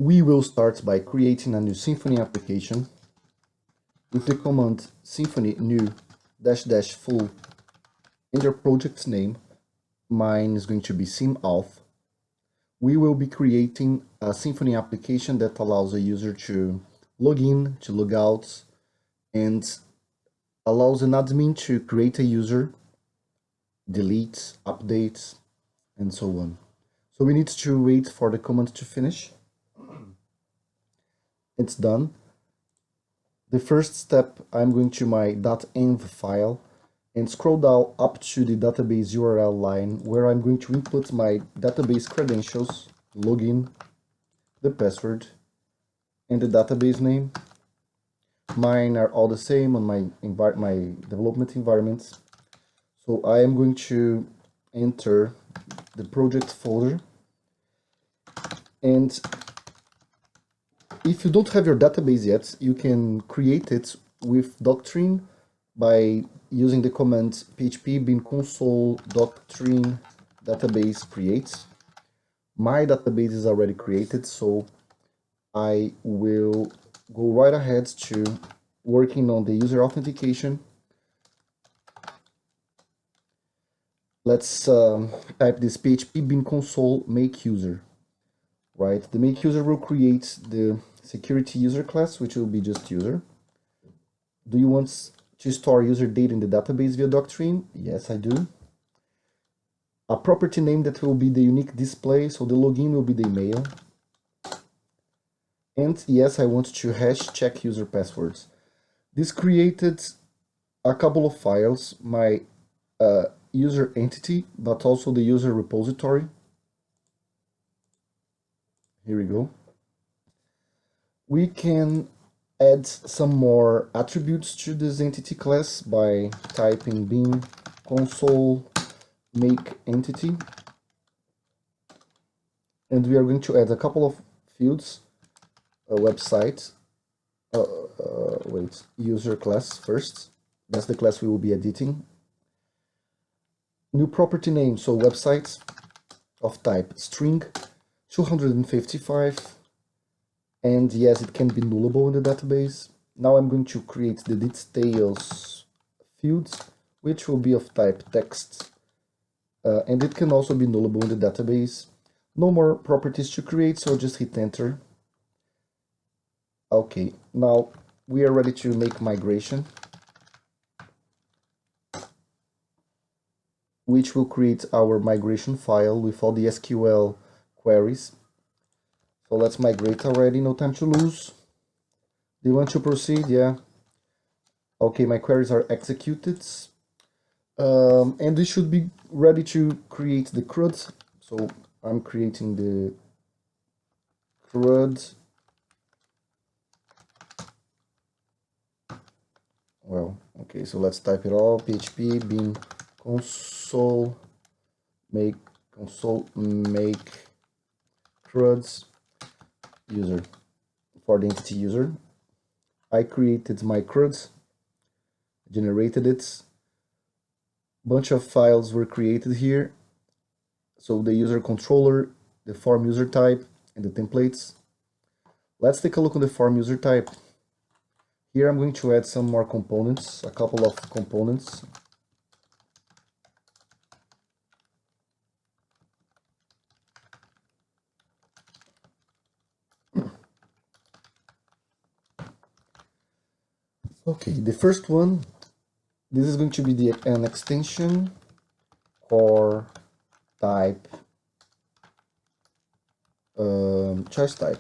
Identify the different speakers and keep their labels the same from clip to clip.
Speaker 1: We will start by creating a new Symfony application with the command Symfony new -- full and your project's name. Mine is going to be SymAuth. We will be creating a Symfony application that allows a user to log in, to log out, and allows an admin to create a user, delete, update, and so on. So we need to wait for the command to finish. It's done. The first step, I'm going to my .env file and scroll down up to the database URL line where I'm going to input my database credentials, login, the password, and the database name. Mine are all the same on my development environment. So I am going to enter the project folder, and if you don't have your database yet, you can create it with Doctrine by using the command php bin console doctrine database create. My database is already created, so I will go right ahead to working on the user authentication. Let's type this php bin console make user. Right, the make user will create the security user class, which will be just user. Do you want to store user data in the database via Doctrine? Yes, I do. A property name that will be the unique display, so the login will be the email. And yes, I want to hash check user passwords. This created a couple of files, my user entity, but also the user repository. Here we go. We can add some more attributes to this entity class by typing bin console make entity. And we are going to add a couple of fields, a website, user class first. That's the class we will be editing. New property name, so website of type string 255, and yes, it can be nullable in the database. Now I'm going to create the details fields, which will be of type text, and it can also be nullable in the database. No more properties to create, so just hit enter. Okay, now we are ready to make migration, which will create our migration file with all the SQL queries. So let's migrate already, no time to lose. Do you want to proceed? Yeah. Okay, my queries are executed. And we should be ready to create the CRUD. So I'm creating the CRUD. Well, okay, so let's type it all. php bin console make CRUDs user for the entity user. I created my CRUD, generated it. Bunch of files were created here. So the user controller, the form user type, and the templates. Let's take a look on the form user type. Here I'm going to add some more components, a couple of components. Okay, the first one, this is going to be an extension core type, choice type,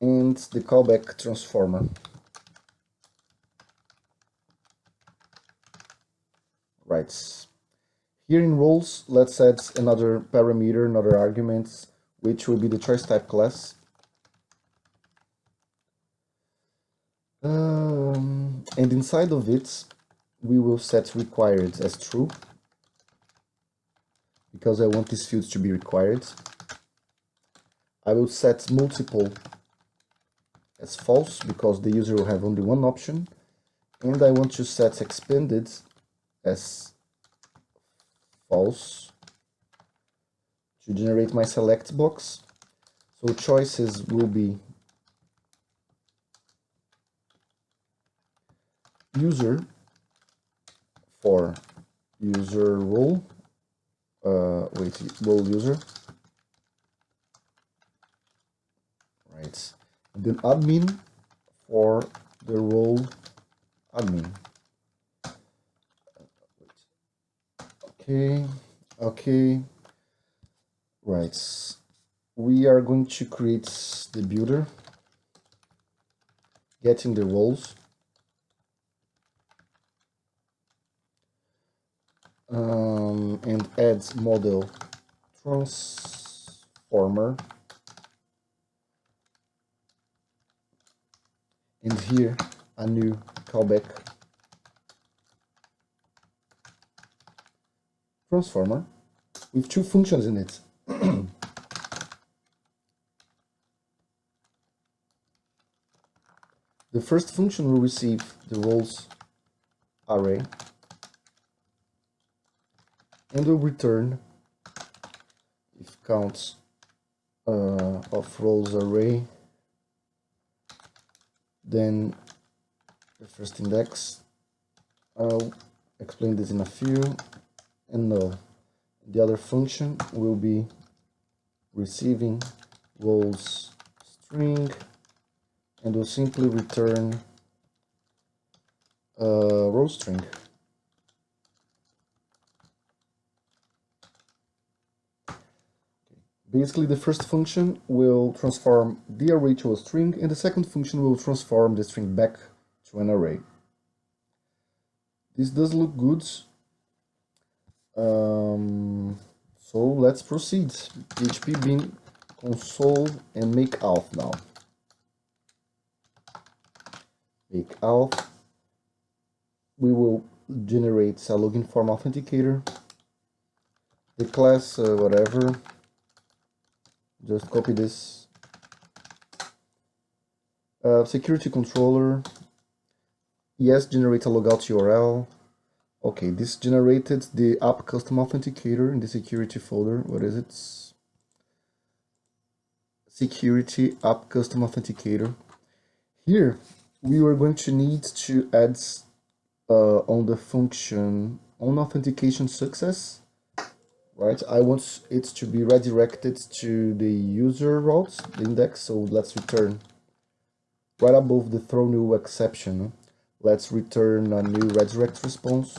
Speaker 1: and the callback transformer. Right. Here in roles, let's add another parameter, another argument, which will be the choice type class. And inside of it, we will set required as true, because I want these fields to be required. I will set multiple as false, because the user will have only one option. And I want to set expanded as false, to generate my select box. So choices will be user for user role, role user, right? And then admin for the role admin. Okay, right. We are going to create the builder, getting the roles, and add model transformer, and here a new callback transformer with two functions in it. The first function will receive the roles array and will return if count of roles array, then the first index. I'll explain this in a few, and null. The other function will be receiving roles string and will simply return row string. Basically, the first function will transform the array to a string, and the second function will transform the string back to an array. This does look good. So let's proceed. PHP bin console and make auth now. Make auth. We will generate a login form authenticator. The class, whatever. Just copy this. Security controller. Yes, generate a logout URL. Okay, this generated the app custom authenticator in the security folder. What is it? Security app custom authenticator. Here, we are going to need to add on the function on authentication success, right? I want it to be redirected to the user route, the index. So let's return right above the throw new exception. Let's return a new redirect response.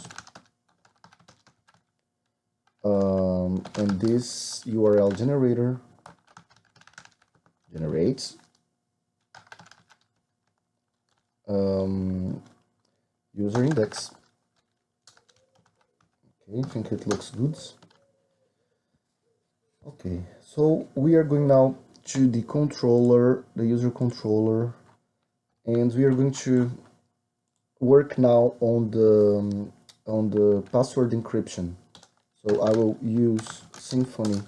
Speaker 1: And this URL generator generates user index. Okay, I think it looks good. Okay, so we are going now to the controller, the user controller, and we are going to work now on the password encryption. So I will use Symfony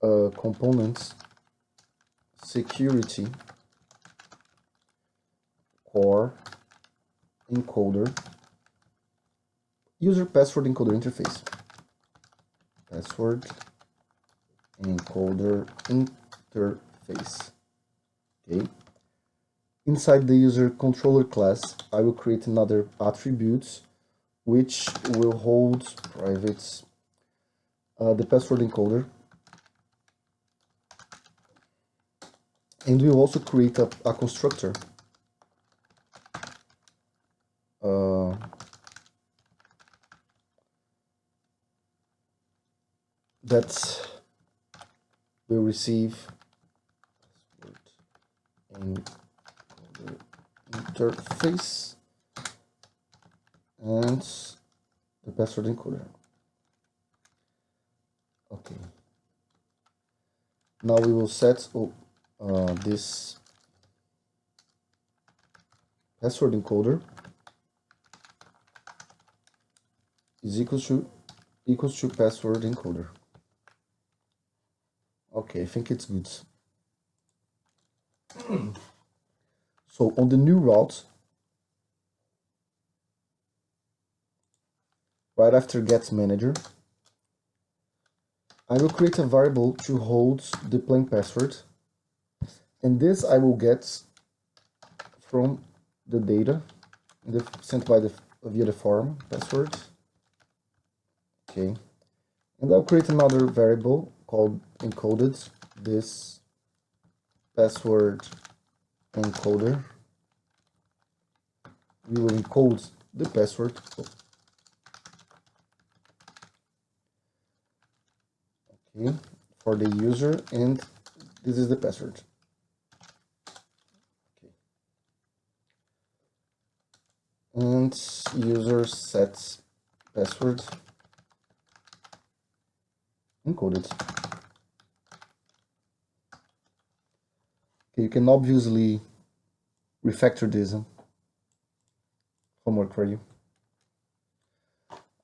Speaker 1: components security core encoder user password encoder interface. Password encoder interface. Okay. Inside the user controller class, I will create another attribute which will hold private the password encoder, and we'll also create a constructor that will receive password interface and the password encoder. Okay. Now we will set this password encoder is equals to password encoder. Okay, I think it's good. So on the new route, right after get manager, I will create a variable to hold the plain password, and this I will get from the data sent by via the form password. Okay, and I'll create another variable called encoded, this password encoder. We will encode the password. Okay, for the user, and this is the password. Okay. And user sets password encoded. Okay, you can obviously refactor this. Homework for you.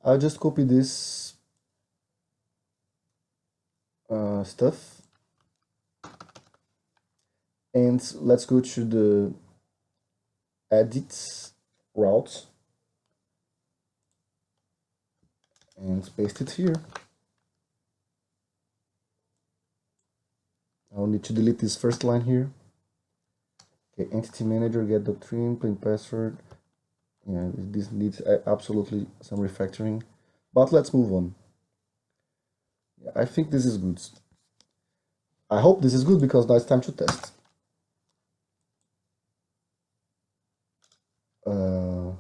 Speaker 1: I'll just copy this stuff, and let's go to the edit route and paste it here. I'll need to delete this first line here. Okay, entity manager, get doctrine, plain password. Yeah, this needs absolutely some refactoring, but let's move on. Yeah, I think this is good. I hope this is good because now it's time to test. And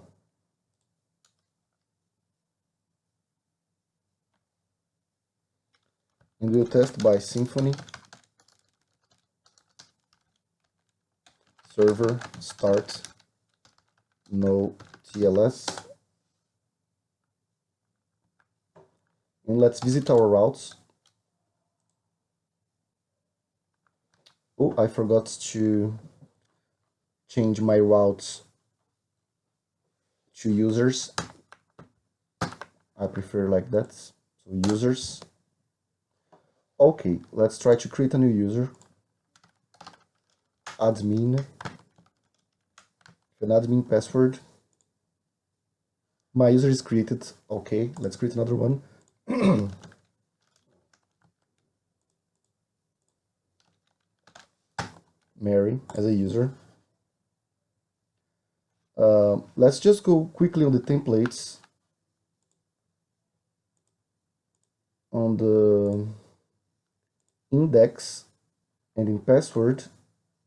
Speaker 1: we'll test by Symfony server start no TLS. And let's visit our routes. Oh, I forgot to change my routes to users. I prefer like that. So users. Okay, let's try to create a new user. Admin. An admin password. My user is created. Okay, let's create another one. Mary as a user. Let's just go quickly on the templates. On the index and in password,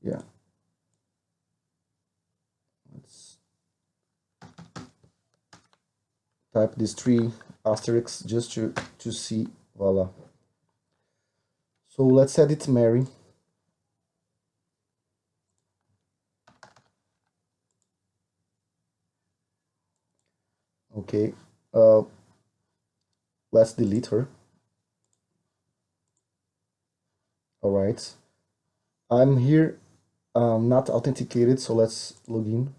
Speaker 1: yeah. Let's type these 3 asterisks just to see, voila. So let's edit Mary. Okay, let's delete her. All right, I'm here, not authenticated, so let's log in.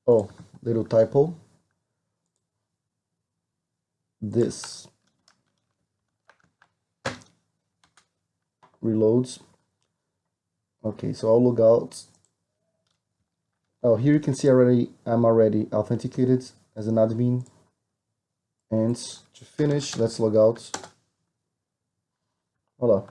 Speaker 1: Oh, little typo. This reloads. Okay, so I'll log out. Oh, here you can see I'm already authenticated as an admin. And to finish, let's log out. Voila.